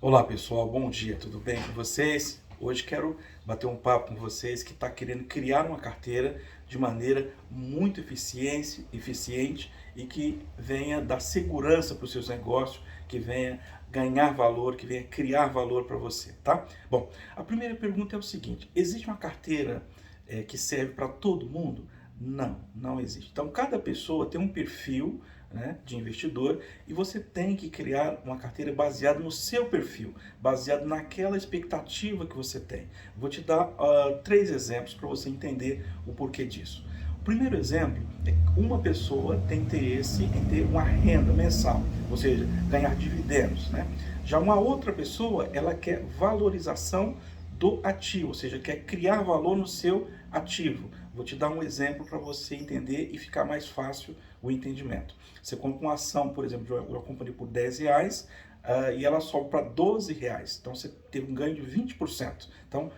Olá pessoal, bom dia, tudo bem com vocês? Hoje quero bater um papo com vocês que está querendo criar uma carteira de maneira muito eficiente e que venha dar segurança para os seus negócios, que venha ganhar valor, que venha criar valor para você, tá? Bom, a primeira pergunta é o seguinte: existe uma carteira que serve para todo mundo? Não, não existe. Então, cada pessoa tem um perfil, né, de investidor e você tem que criar uma carteira baseada no seu perfil, baseado naquela expectativa que você tem. Vou te dar três exemplos para você entender o porquê disso. O primeiro exemplo é que uma pessoa tem interesse em ter uma renda mensal, ou seja, ganhar dividendos, né? Já uma outra pessoa, ela quer valorização do ativo, ou seja, quer criar valor no seu ativo. Vou te dar um exemplo para você entender e ficar mais fácil o entendimento. Você compra uma ação, por exemplo, de uma companhia por R$ 10 e ela sobe para R$ 12. Então você teve um ganho de 20%. Então,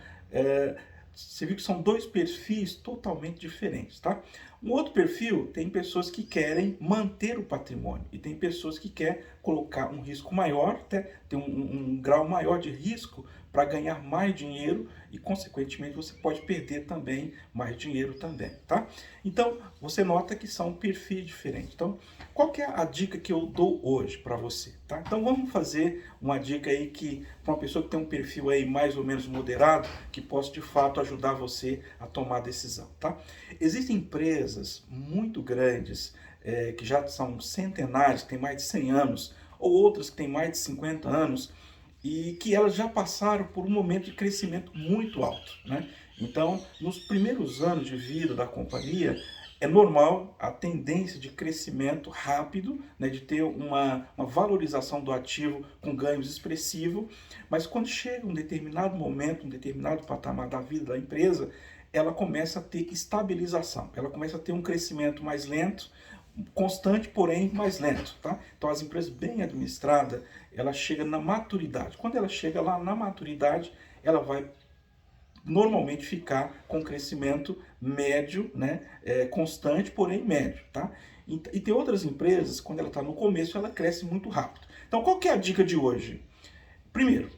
você viu que são dois perfis totalmente diferentes, tá? Um outro perfil tem pessoas que querem manter o patrimônio e tem pessoas que querem colocar um risco maior, ter um grau maior de risco para ganhar mais dinheiro e, consequentemente, você pode perder também mais dinheiro também, tá? Então, você nota que são perfis diferentes. Então, qual que é a dica que eu dou hoje para você, tá? Então, vamos fazer uma dica aí que, para uma pessoa que tem um perfil aí mais ou menos moderado, que possa, de fato, ajudar você a tomar a decisão, tá? Existem empresas muito grandes, que já são centenárias, que têm mais de 100 anos, ou outras que têm mais de 50 anos, e que elas já passaram por um momento de crescimento muito alto, né? Então, nos primeiros anos de vida da companhia, é normal a tendência de crescimento rápido, né, de ter uma valorização do ativo com ganhos expressivos, mas quando chega um determinado momento, um determinado patamar da vida da empresa, ela começa a ter estabilização, ela começa a ter um crescimento mais lento, constante, porém mais lento, tá? Então as empresas bem administradas, ela chega na maturidade. Quando ela chega lá na maturidade, ela vai normalmente ficar com crescimento médio, né? Constante, porém médio, tá? E tem outras empresas, quando ela está no começo, ela cresce muito rápido. Então qual que é a dica de hoje? Primeiro,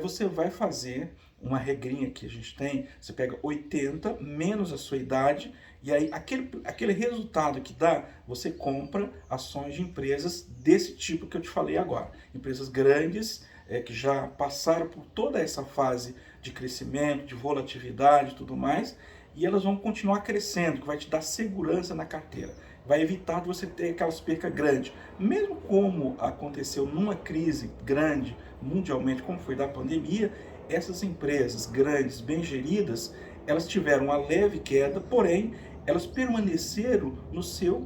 você vai fazer uma regrinha que a gente tem, você pega 80 menos a sua idade, e aí aquele resultado que dá, você compra ações de empresas desse tipo que eu te falei agora. Empresas grandes, que já passaram por toda essa fase de crescimento, de volatilidade e tudo mais, e elas vão continuar crescendo, que vai te dar segurança na carteira. Vai evitar de você ter aquelas percas grandes. Mesmo como aconteceu numa crise grande, mundialmente, como foi da pandemia, essas empresas grandes, bem geridas, elas tiveram uma leve queda, porém, elas permaneceram no seu,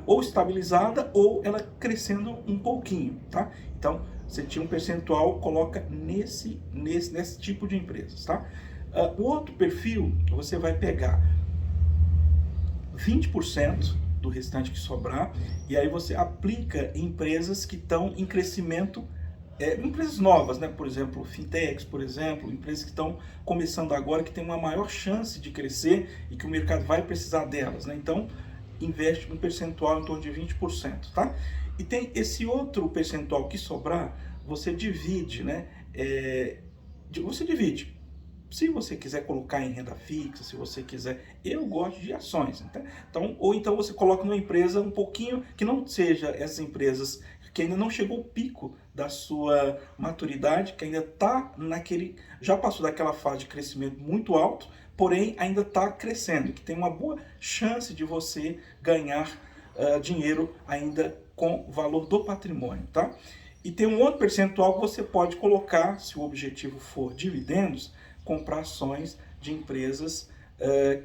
ou estabilizada, ou ela crescendo um pouquinho, tá? Então, você tinha um percentual, coloca nesse tipo de empresas, tá? O outro perfil, você vai pegar 20% do restante que sobrar, e aí você aplica em empresas que estão em crescimento, empresas novas, né? Por exemplo, fintechs, por exemplo, empresas que estão começando agora, que têm uma maior chance de crescer e que o mercado vai precisar delas, né? Então, investe um percentual em torno de 20%, tá? E tem esse outro percentual que sobrar, você divide, né? Você divide. Se você quiser colocar em renda fixa, se você quiser, eu gosto de ações, então, ou então você coloca numa empresa um pouquinho que não seja essas empresas que ainda não chegou ao pico da sua maturidade, que ainda está já passou daquela fase de crescimento muito alto, porém ainda está crescendo, que tem uma boa chance de você ganhar dinheiro ainda com o valor do patrimônio, tá? E tem um outro percentual que você pode colocar, se o objetivo for dividendos, comprar ações de empresas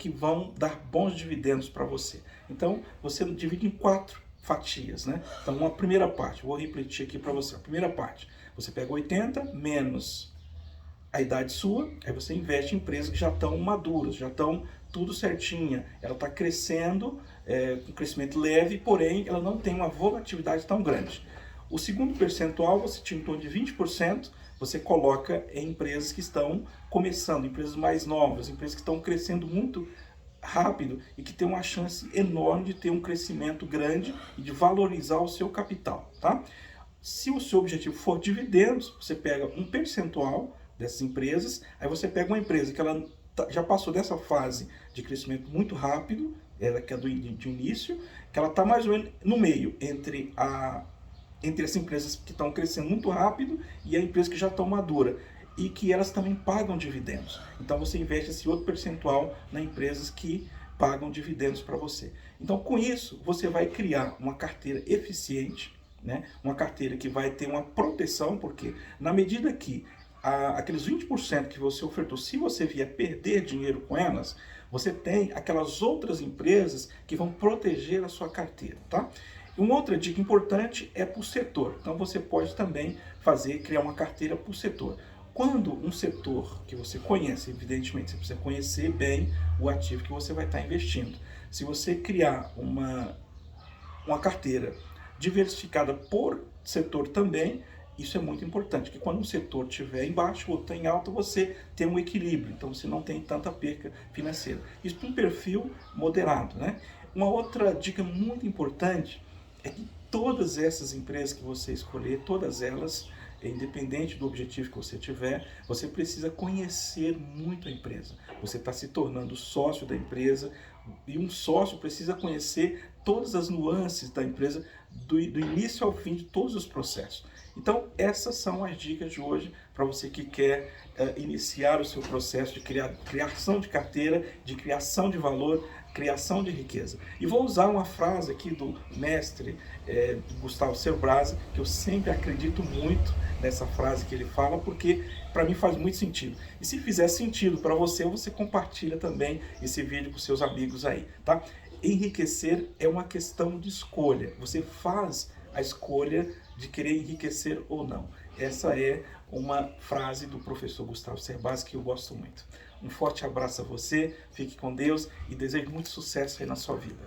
que vão dar bons dividendos para você. Então, você divide em 4 fatias, né? Então, uma primeira parte, vou repetir aqui para você. A primeira parte, você pega 80 menos a idade sua, aí você investe em empresas que já estão maduras, já estão tudo certinha, ela está crescendo, com crescimento leve, porém ela não tem uma volatilidade tão grande. O segundo percentual, você tinha em torno de 20%, você coloca em empresas que estão começando, empresas mais novas, empresas que estão crescendo muito rápido e que tem uma chance enorme de ter um crescimento grande e de valorizar o seu capital, tá? Se o seu objetivo for dividendos, você pega um percentual dessas empresas, aí você pega uma empresa que ela já passou dessa fase de crescimento muito rápido, ela que é de início, que ela está mais ou menos no meio entre as empresas que estão crescendo muito rápido e a empresa que já estão madura e que elas também pagam dividendos. Então você investe esse outro percentual nas empresas que pagam dividendos para você. Então com isso você vai criar uma carteira eficiente, né? Uma carteira que vai ter uma proteção, porque na medida que aqueles 20% que você ofertou, se você vier perder dinheiro com elas, você tem aquelas outras empresas que vão proteger a sua carteira, tá? Uma outra dica importante é para o setor. Então você pode também criar uma carteira por setor. Quando um setor que você conhece, evidentemente você precisa conhecer bem o ativo que você vai estar investindo. Se você criar uma carteira diversificada por setor também, isso é muito importante, que quando um setor estiver embaixo, o outro está em alta, você tem um equilíbrio, então você não tem tanta perca financeira. Isso para um perfil moderado, né? Uma outra dica muito importante é que todas essas empresas que você escolher, todas elas, independente do objetivo que você tiver, você precisa conhecer muito a empresa. Você está se tornando sócio da empresa e um sócio precisa conhecer todas as nuances da empresa, do início ao fim de todos os processos. Então, essas são as dicas de hoje para você que quer iniciar o seu processo de criação de carteira, de criação de valor, criação de riqueza. E vou usar uma frase aqui do mestre Gustavo Cerbasi, que eu sempre acredito muito nessa frase que ele fala, porque para mim faz muito sentido. E se fizer sentido para você, você compartilha também esse vídeo com seus amigos aí, tá? Enriquecer é uma questão de escolha. Você faz a escolha de querer enriquecer ou não. Essa é uma frase do professor Gustavo Cerbasi que eu gosto muito. Um forte abraço a você, fique com Deus e desejo muito sucesso aí na sua vida.